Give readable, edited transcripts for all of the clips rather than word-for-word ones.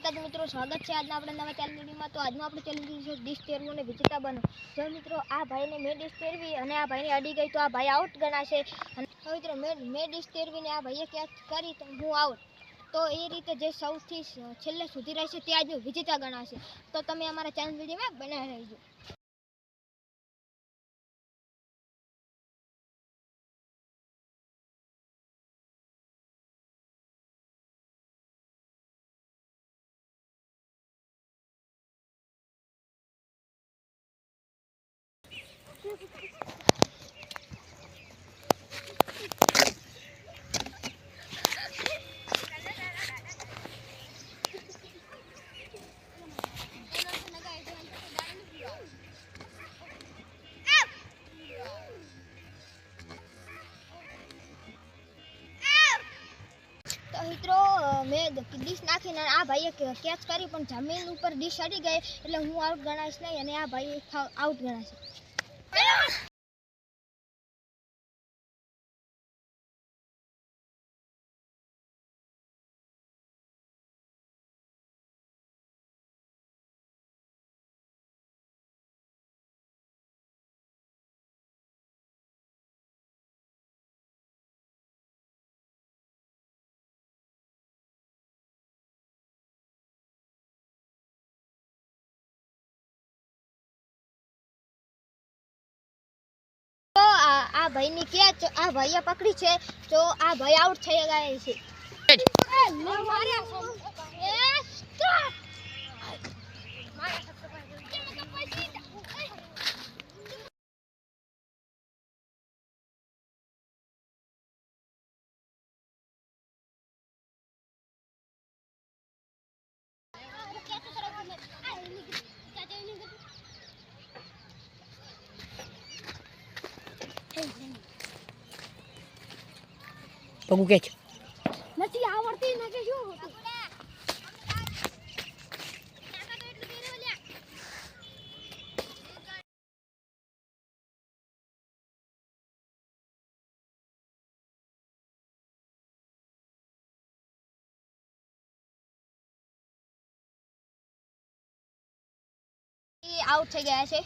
માતાજી મિત્રો, સ્વાગત છે આજના આપણા નવા ચેનલ વિડીયોમાં। તો આજનો આપણો ચેલેન્જ છે ડીશ તેરવું અને વિજેતા બનો। જો મિત્રો આ ભાઈને મેં ડીશ તેરવી અને આ ભાઈને અડી ગઈ તો આ ભાઈ આઉટ ગણાશે। અને મિત્રો મેં ડીશ તેરવીને આ ભાઈએ કેચ કરી તો હું આઉટ। તો એ રીતે જે સૌથી છેલ્લે સુધી રહેશે તે આજનો વિજેતા ગણાશે। તો તમે અમારા ચેનલ વિડીયોમાં બનાવી રહેજો। તો મિત્રો મેં ડીશ નાખીને આ ભાઈએ કેચ કરી પણ જમીન ઉપર ડીશ અડી ગઈ એટલે હું આઉટ ગણાઈશ નહીં અને આ ભાઈ આઉટ ગણાશે। તો આ ભાઈની કેચ આ ભાઈએ પકડી છે તો આ ભાઈ આઉટ થઈ ગયા છે। પગું કેચ નથી આવડતી નથી શું આઉટ થઈ ગયા છે।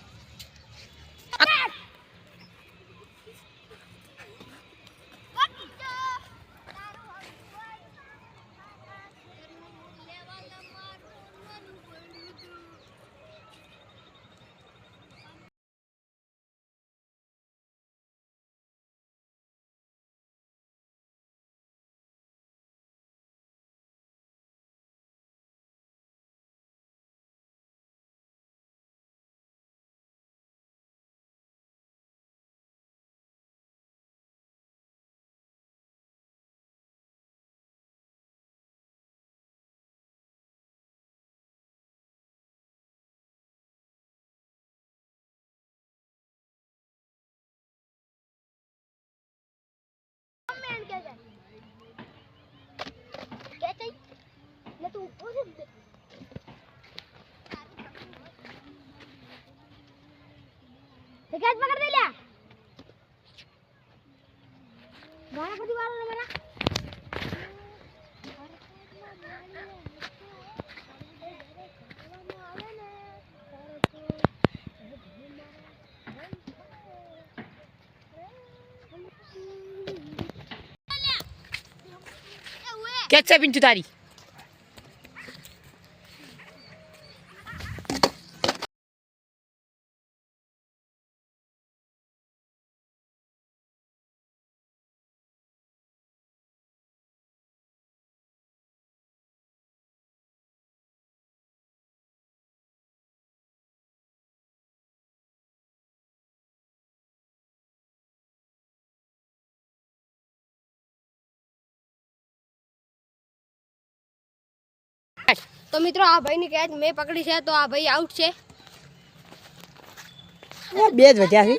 कैच पकड़ दे लिया गाना कभी वाला ना मेरा કેચ છે પિન્ટુ તારી। तो मित्रों आ भाई ने कैच मैं पकड़ी है तो आ भाई आउट है। બે જ વધ્યા છે।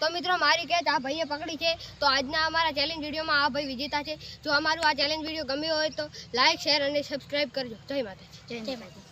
તો મિત્રો મારી કેચ આ ભાઈએ પકડી છે. તો આજના અમારા ચેલેન્જ વિડીયોમાં આ ભાઈ વિજેતા છે. જો અમારું આ ચેલેન્જ વિડીયો ગમ્યો હોય તો લાઈક શેર અને સબસ્ક્રાઈબ કરજો. જય માતાજી. જય માતા.